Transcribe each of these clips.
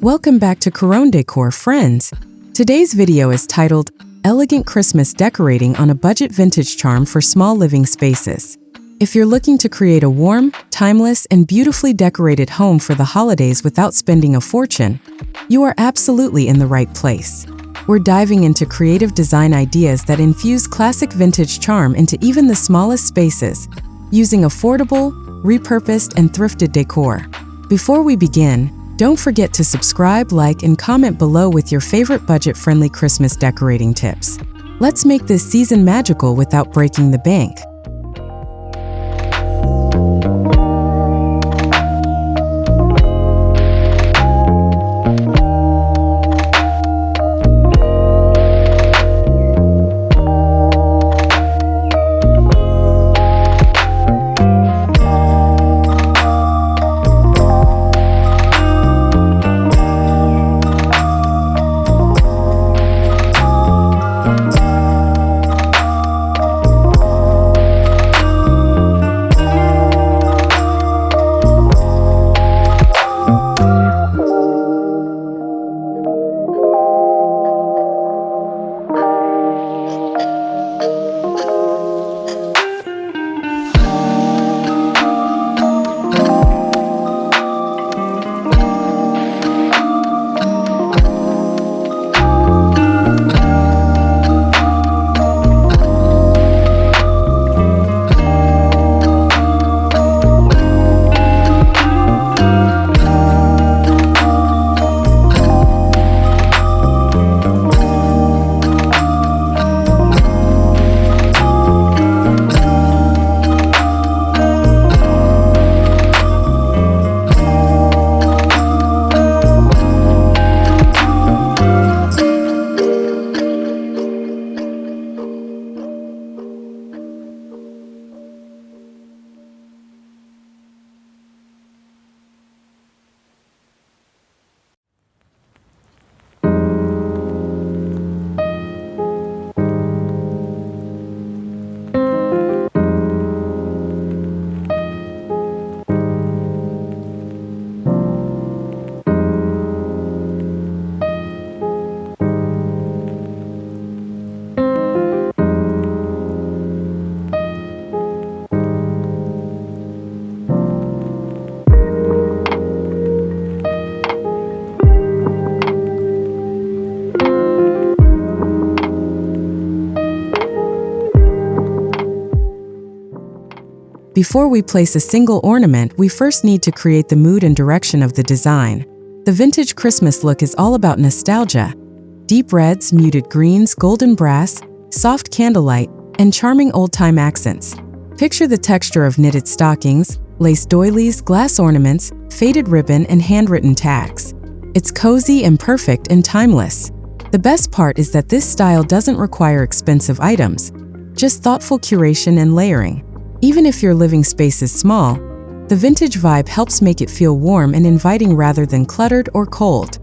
Welcome back to Corone Decor, friends. Today's video is titled, Elegant Christmas Decorating on a Budget Vintage Charm for Small Living Spaces. If you're looking to create a warm, timeless, and beautifully decorated home for the holidays without spending a fortune, you are absolutely in the right place. We're diving into creative design ideas that infuse classic vintage charm into even the smallest spaces, using affordable, repurposed, and thrifted decor. Before we begin, don't forget to subscribe, like, and comment below with your favorite budget-friendly Christmas decorating tips. Let's make this season magical without breaking the bank. Before we place a single ornament, we first need to create the mood and direction of the design. The vintage Christmas look is all about nostalgia. Deep reds, muted greens, golden brass, soft candlelight, and charming old-time accents. Picture the texture of knitted stockings, lace doilies, glass ornaments, faded ribbon, and handwritten tags. It's cozy and perfect and timeless. The best part is that this style doesn't require expensive items, just thoughtful curation and layering. Even if your living space is small, the vintage vibe helps make it feel warm and inviting rather than cluttered or cold.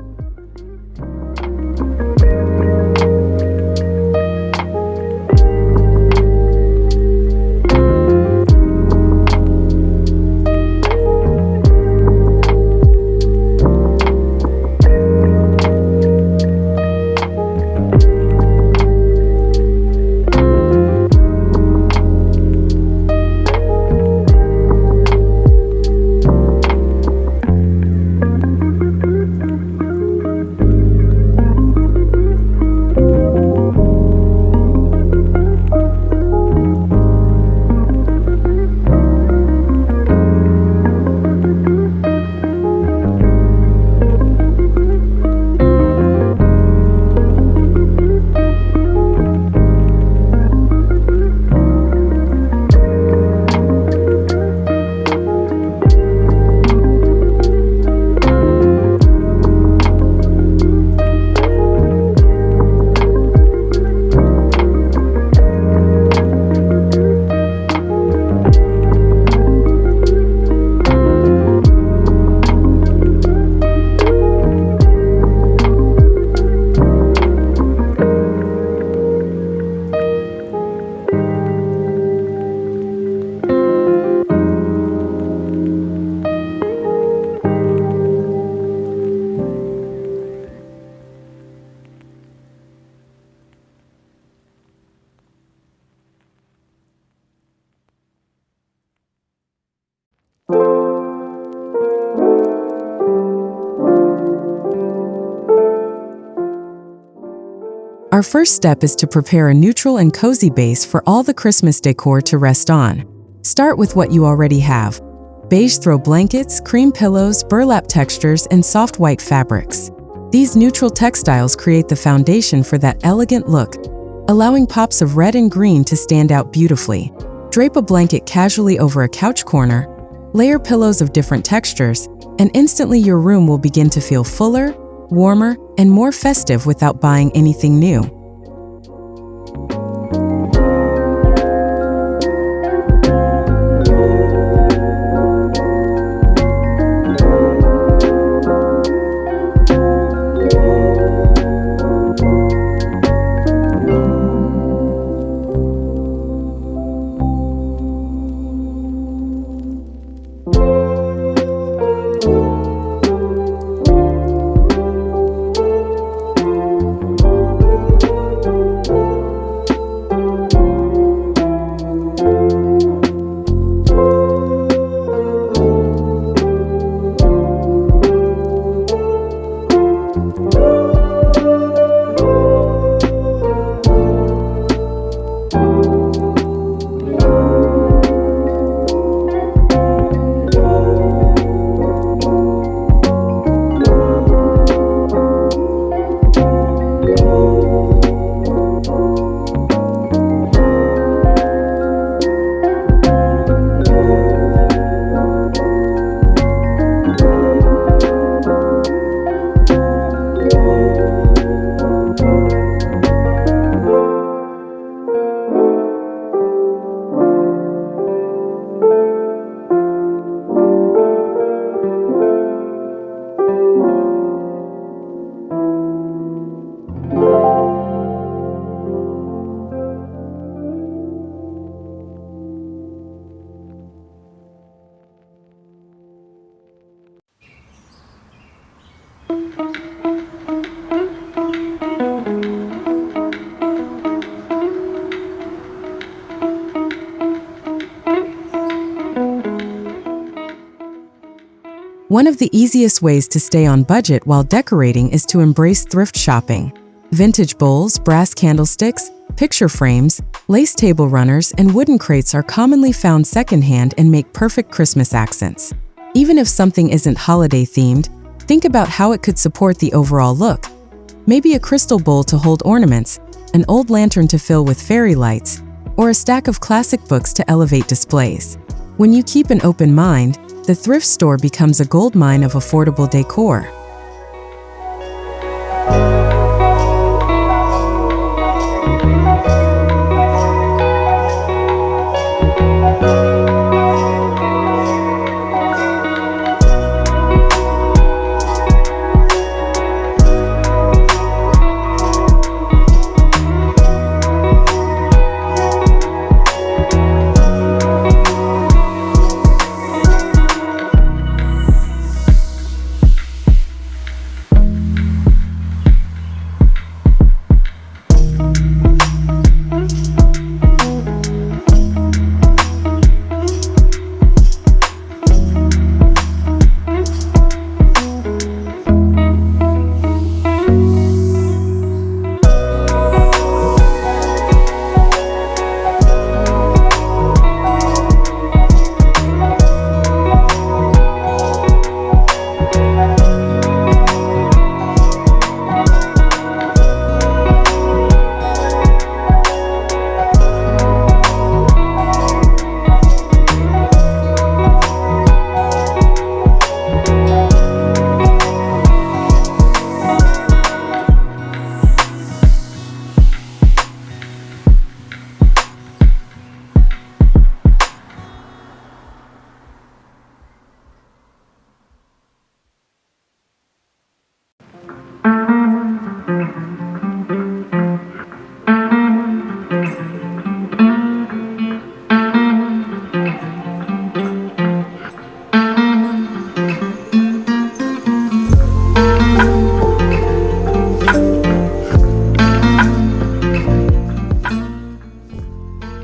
Our first step is to prepare a neutral and cozy base for all the Christmas decor to rest on. Start with what you already have: beige throw blankets, cream pillows, burlap textures, and soft white fabrics. These neutral textiles create the foundation for that elegant look, allowing pops of red and green to stand out beautifully. Drape a blanket casually over a couch corner, layer pillows of different textures, and instantly your room will begin to feel fuller, warmer, and more festive without buying anything new. One of the easiest ways to stay on budget while decorating is to embrace thrift shopping. Vintage bowls, brass candlesticks, picture frames, lace table runners, and wooden crates are commonly found secondhand and make perfect Christmas accents. Even if something isn't holiday-themed, think about how it could support the overall look. Maybe a crystal bowl to hold ornaments, an old lantern to fill with fairy lights, or a stack of classic books to elevate displays. When you keep an open mind, the thrift store becomes a goldmine of affordable decor.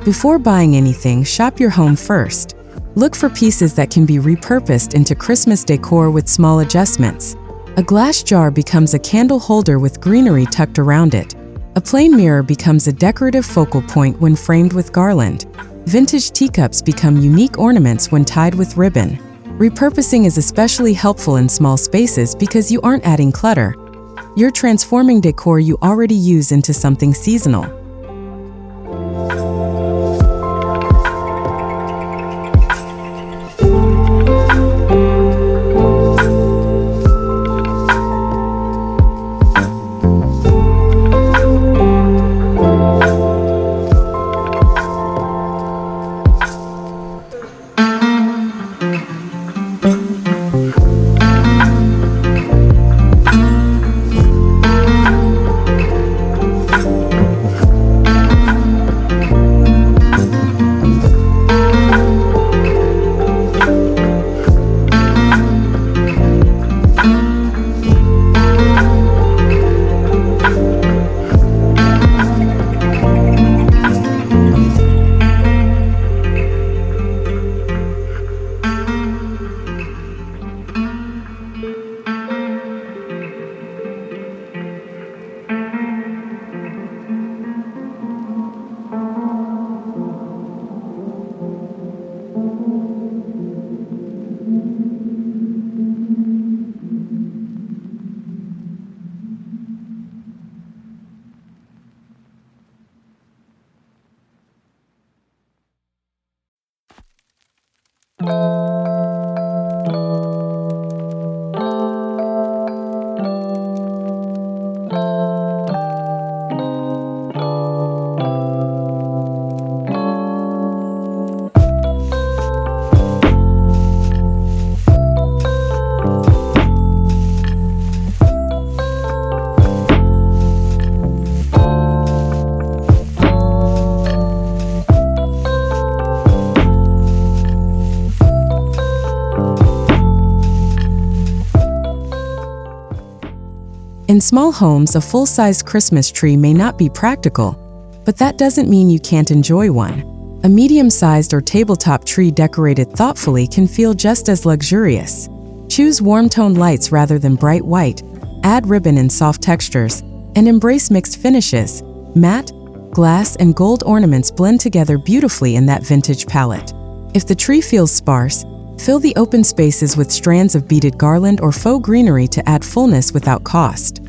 Before buying anything, shop your home first. Look for pieces that can be repurposed into Christmas decor with small adjustments. A glass jar becomes a candle holder with greenery tucked around it. A plain mirror becomes a decorative focal point when framed with garland. Vintage teacups become unique ornaments when tied with ribbon. Repurposing is especially helpful in small spaces because you aren't adding clutter. You're transforming decor you already use into something seasonal. In small homes, a full-sized Christmas tree may not be practical, but that doesn't mean you can't enjoy one. A medium-sized or tabletop tree decorated thoughtfully can feel just as luxurious. Choose warm-toned lights rather than bright white, add ribbon and soft textures, and embrace mixed finishes. Matte, glass, and gold ornaments blend together beautifully in that vintage palette. If the tree feels sparse, fill the open spaces with strands of beaded garland or faux greenery to add fullness without cost.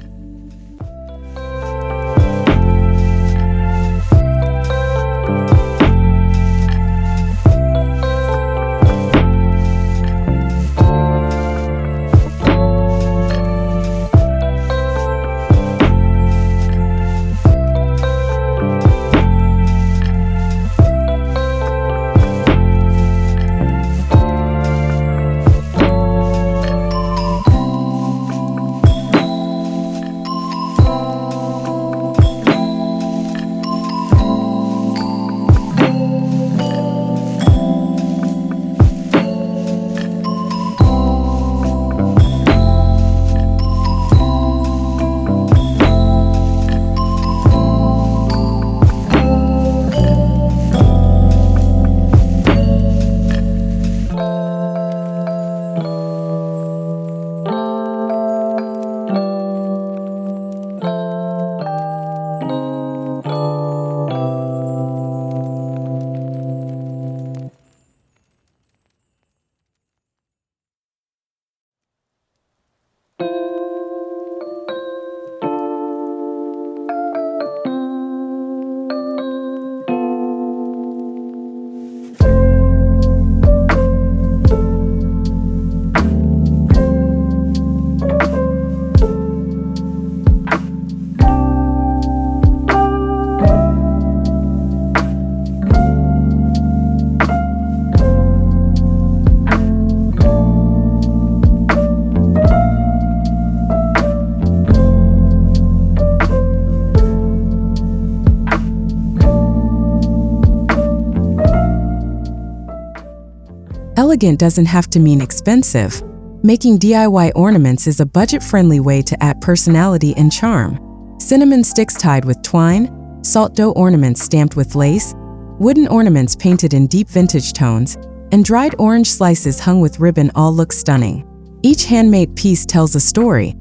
Elegant doesn't have to mean expensive. Making DIY ornaments is a budget-friendly way to add personality and charm. Cinnamon sticks tied with twine, salt dough ornaments stamped with lace, wooden ornaments painted in deep vintage tones, and dried orange slices hung with ribbon all look stunning. Each handmade piece tells a story,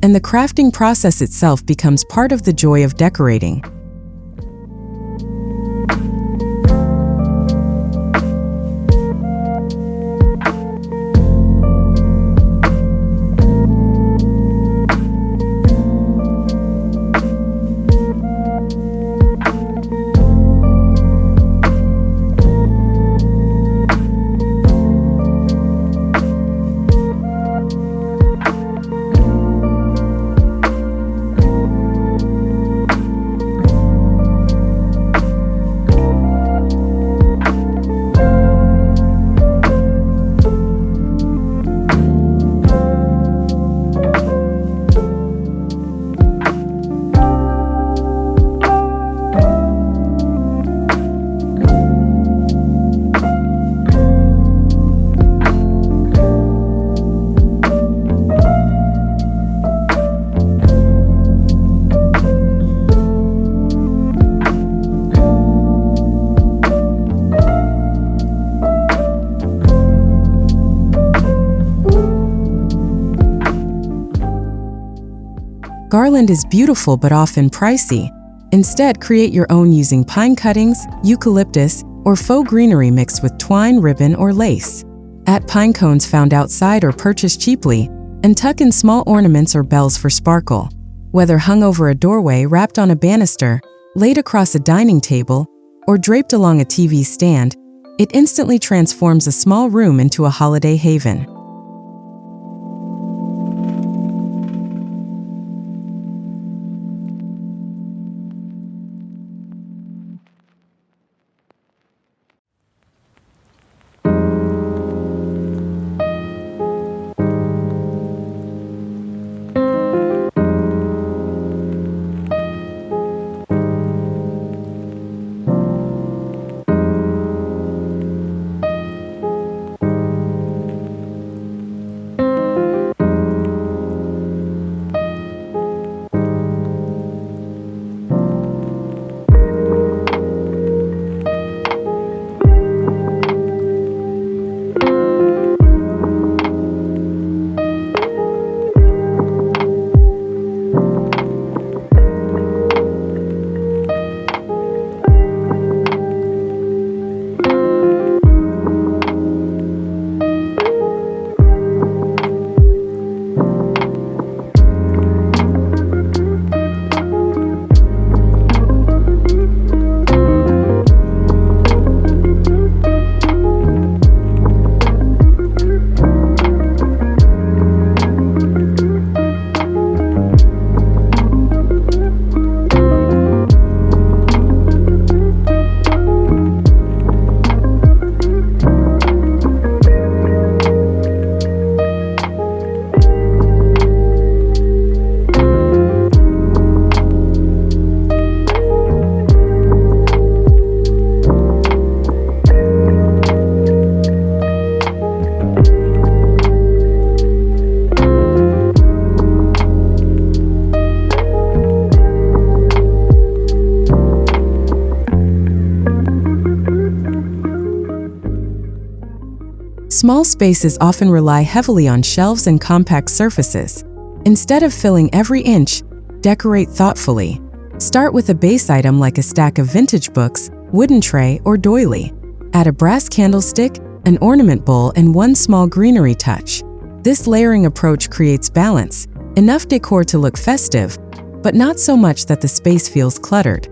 and the crafting process itself becomes part of the joy of decorating. Garland is beautiful but often pricey. Instead, create your own using pine cuttings, eucalyptus, or faux greenery mixed with twine, ribbon, or lace. Add pine cones found outside or purchased cheaply, and tuck in small ornaments or bells for sparkle. Whether hung over a doorway, wrapped on a banister, laid across a dining table, or draped along a TV stand, it instantly transforms a small room into a holiday haven. Small spaces often rely heavily on shelves and compact surfaces. Instead of filling every inch, decorate thoughtfully. Start with a base item like a stack of vintage books, wooden tray, or doily. Add a brass candlestick, an ornament bowl, and one small greenery touch. This layering approach creates balance, enough decor to look festive, but not so much that the space feels cluttered.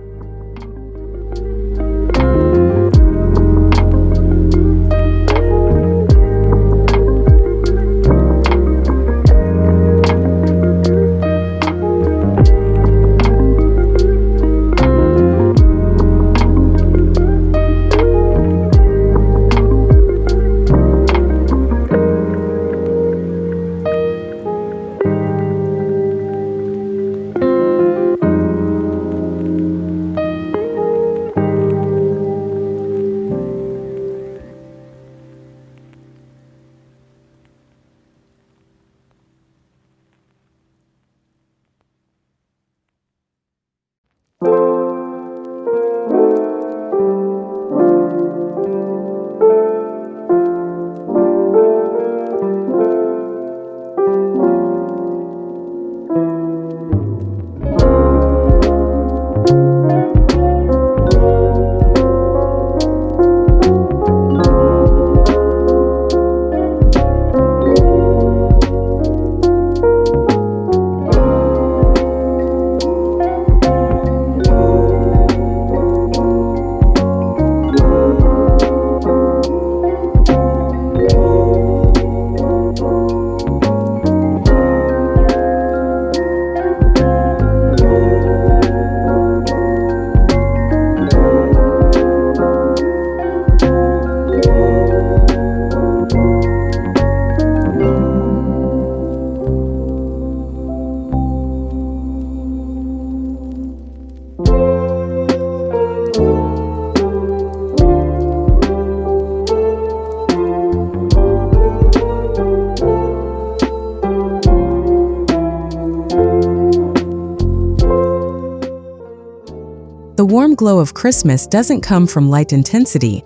The warm glow of Christmas doesn't come from light intensity,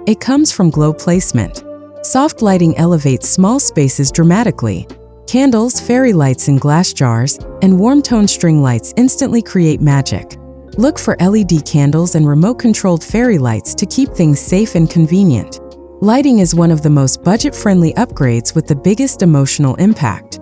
it comes from glow placement. Soft lighting elevates small spaces dramatically. Candles, fairy lights in glass jars, and warm-toned string lights instantly create magic. Look for LED candles and remote-controlled fairy lights to keep things safe and convenient. Lighting is one of the most budget-friendly upgrades with the biggest emotional impact.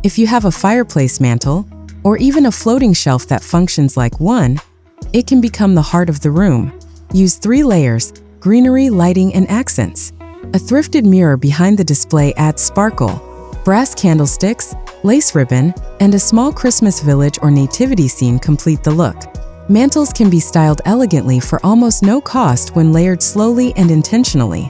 If you have a fireplace mantle, or even a floating shelf that functions like one, it can become the heart of the room. Use 3 layers: greenery, lighting, and accents. A thrifted mirror behind the display adds sparkle. Brass candlesticks, lace ribbon, and a small Christmas village or nativity scene complete the look. Mantles can be styled elegantly for almost no cost when layered slowly and intentionally.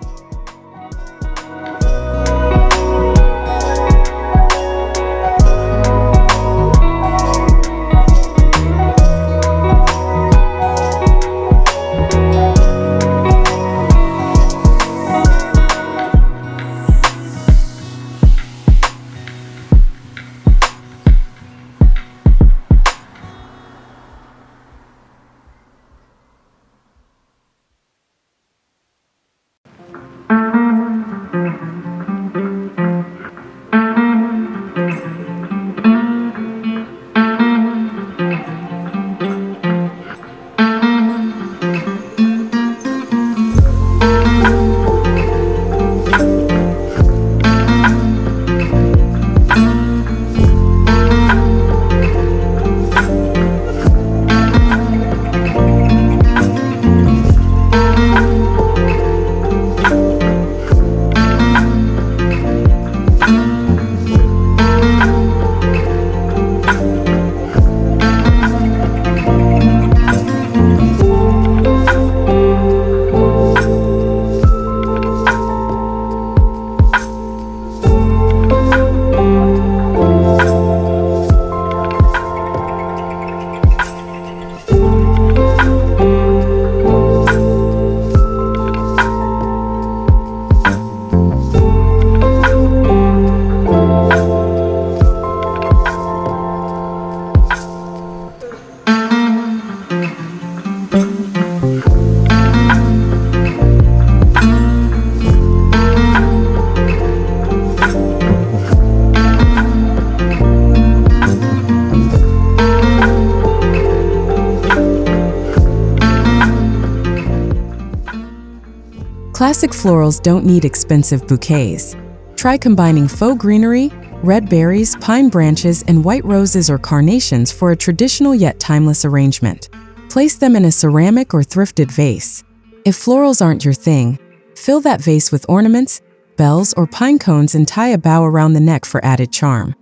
Classic florals don't need expensive bouquets. Try combining faux greenery, red berries, pine branches, and white roses or carnations for a traditional yet timeless arrangement. Place them in a ceramic or thrifted vase. If florals aren't your thing, fill that vase with ornaments, bells, or pine cones and tie a bow around the neck for added charm.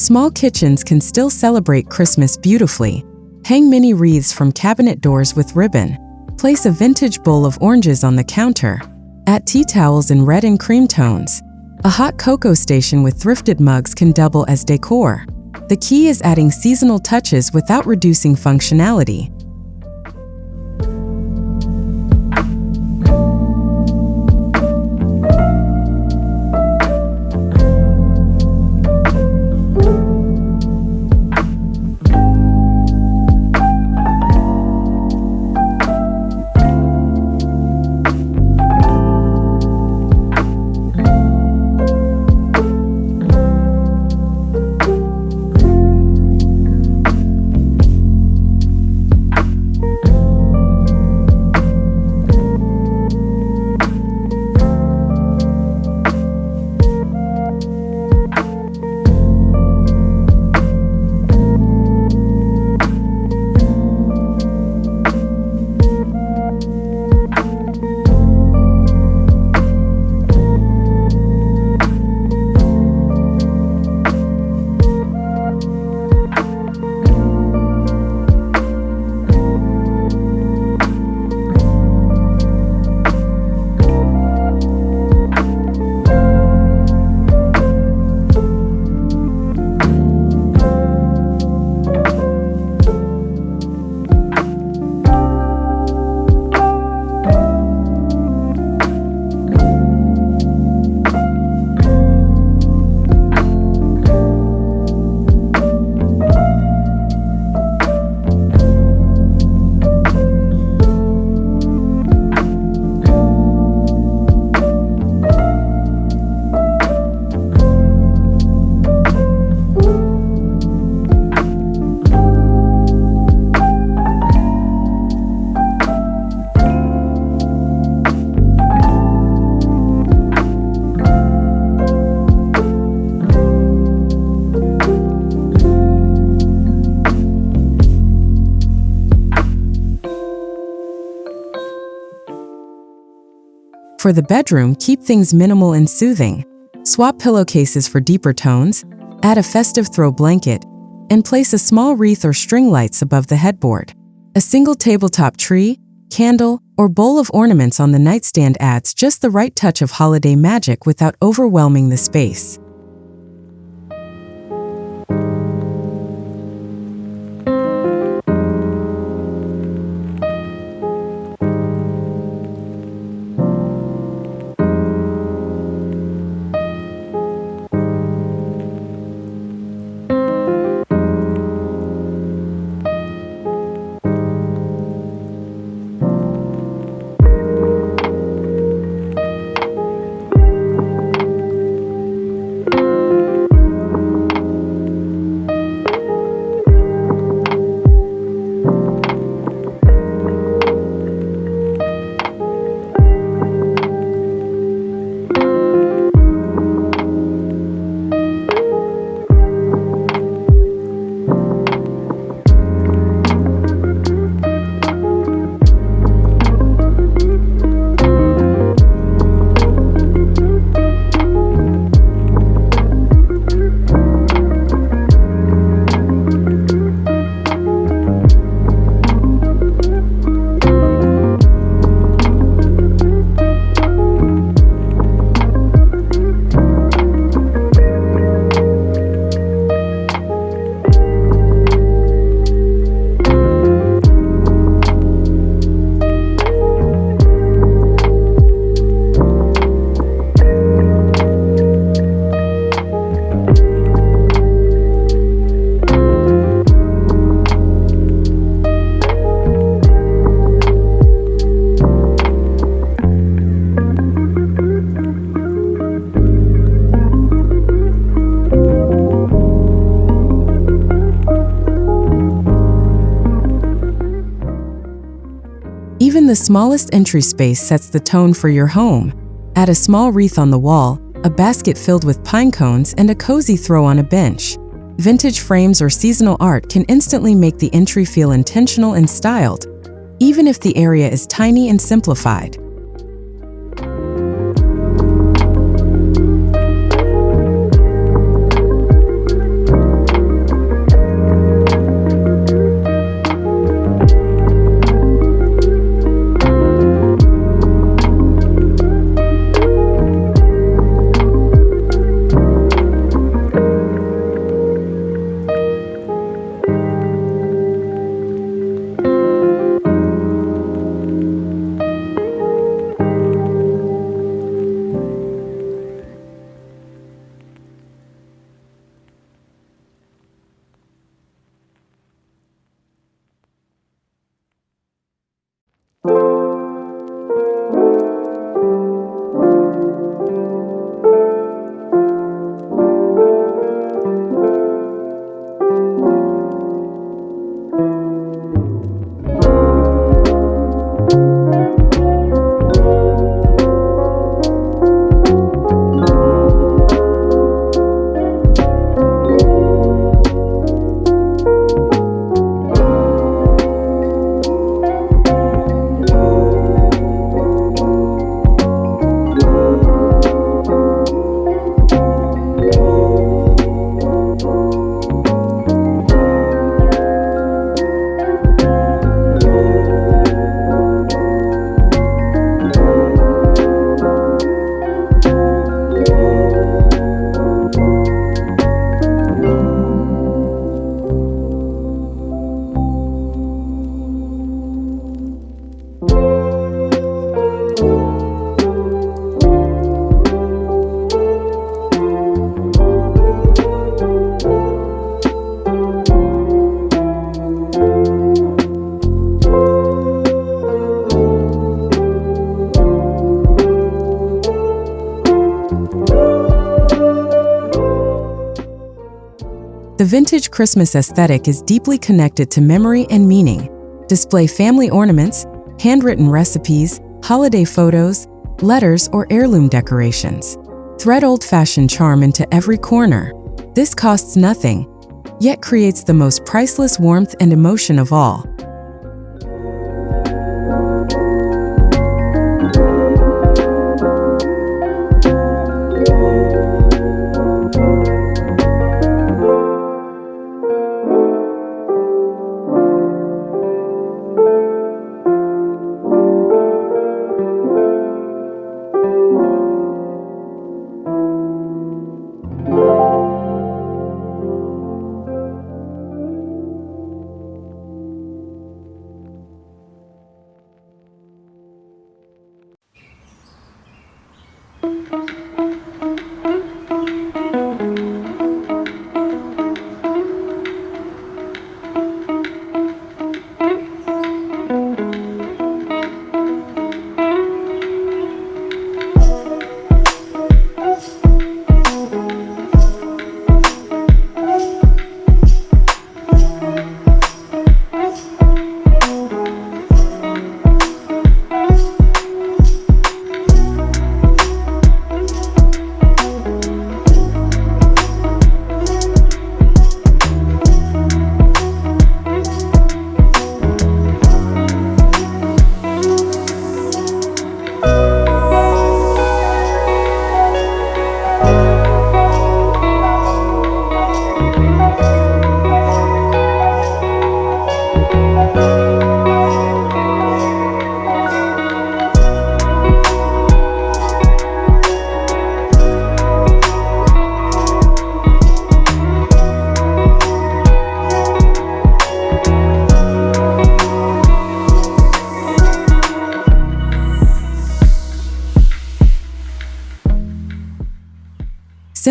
Small kitchens can still celebrate Christmas beautifully. Hang mini wreaths from cabinet doors with ribbon. Place a vintage bowl of oranges on the counter. Add tea towels in red and cream tones. A hot cocoa station with thrifted mugs can double as decor. The key is adding seasonal touches without reducing functionality. For the bedroom, keep things minimal and soothing. Swap pillowcases for deeper tones, add a festive throw blanket, and place a small wreath or string lights above the headboard. A single tabletop tree, candle, or bowl of ornaments on the nightstand adds just the right touch of holiday magic without overwhelming the space. Even the smallest entry space sets the tone for your home. Add a small wreath on the wall, a basket filled with pine cones, and a cozy throw on a bench. Vintage frames or seasonal art can instantly make the entry feel intentional and styled, even if the area is tiny and simplified. The vintage Christmas aesthetic is deeply connected to memory and meaning. Display family ornaments, handwritten recipes, holiday photos, letters, or heirloom decorations. Thread old-fashioned charm into every corner. This costs nothing, yet creates the most priceless warmth and emotion of all.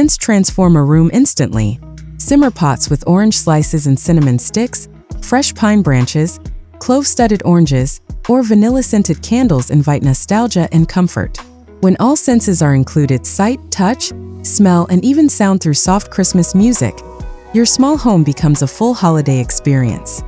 Scents transform a room instantly. Simmer pots with orange slices and cinnamon sticks, fresh pine branches, clove-studded oranges, or vanilla-scented candles invite nostalgia and comfort. When all senses are included, sight, touch, smell, and even sound through soft Christmas music, your small home becomes a full holiday experience.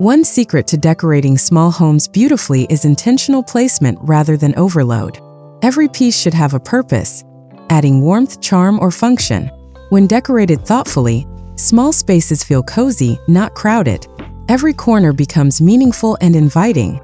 One secret to decorating small homes beautifully is intentional placement rather than overload. Every piece should have a purpose, adding warmth, charm, or function. When decorated thoughtfully, small spaces feel cozy, not crowded. Every corner becomes meaningful and inviting.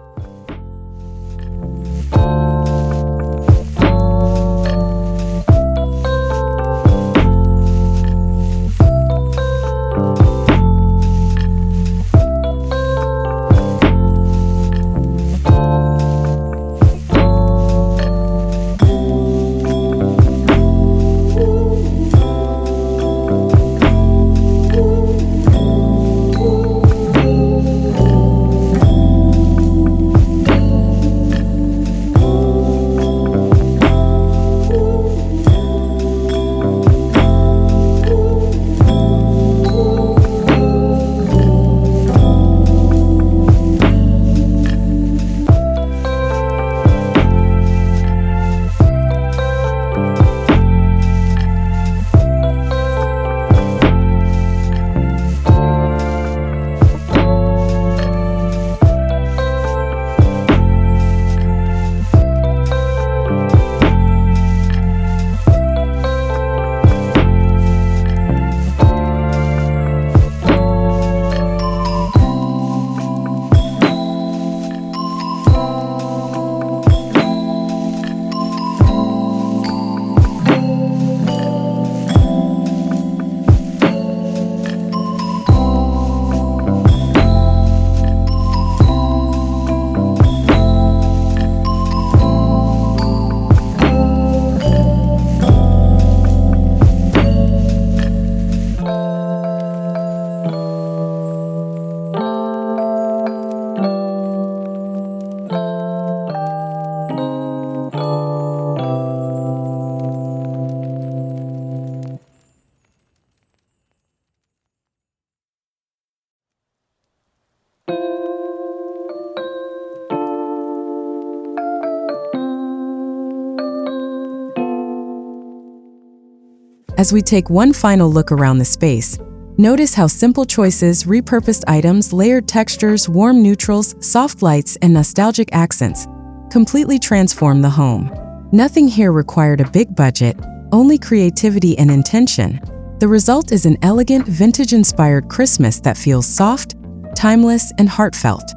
As we take one final look around the space, notice how simple choices, repurposed items, layered textures, warm neutrals, soft lights, and nostalgic accents completely transform the home. Nothing here required a big budget, only creativity and intention. The result is an elegant, vintage-inspired Christmas that feels soft, timeless, and heartfelt.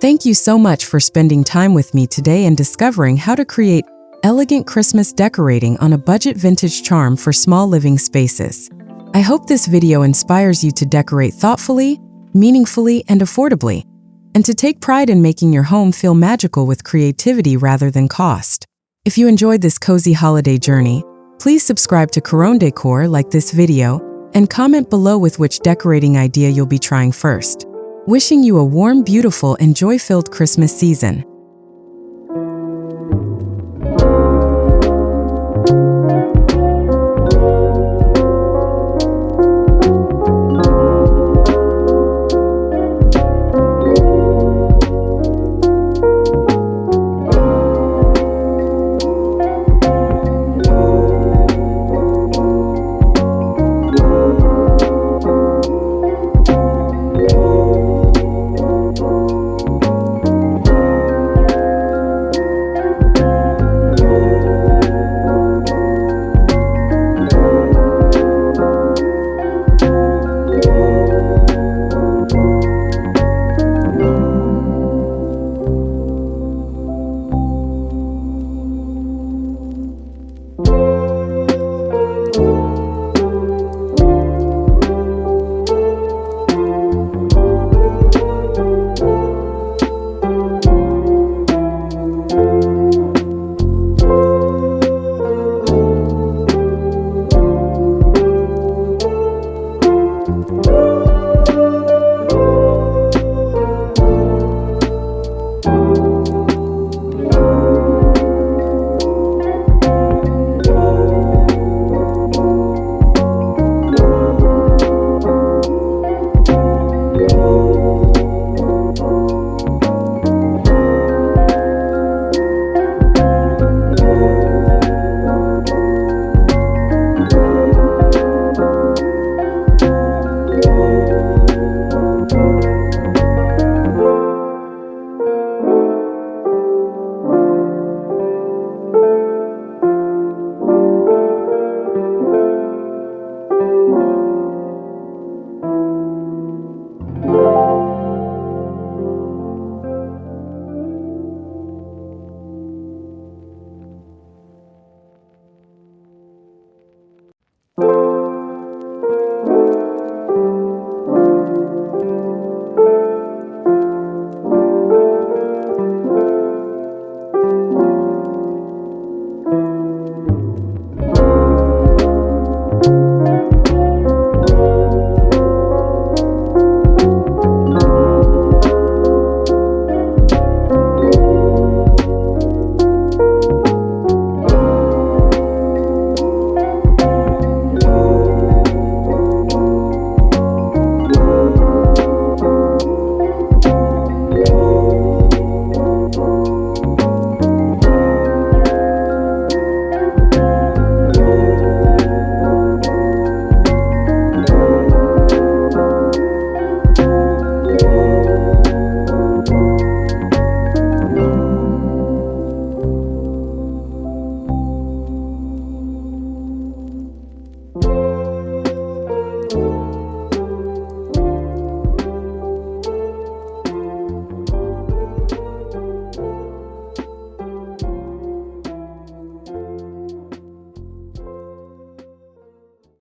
Thank you so much for spending time with me today and discovering how to create elegant Christmas decorating on a budget vintage charm for small living spaces. I hope this video inspires you to decorate thoughtfully, meaningfully, and affordably, and to take pride in making your home feel magical with creativity rather than cost. If you enjoyed this cozy holiday journey, please subscribe to Corone Decor, like this video, and comment below with which decorating idea you'll be trying first. Wishing you a warm, beautiful, and joy-filled Christmas season.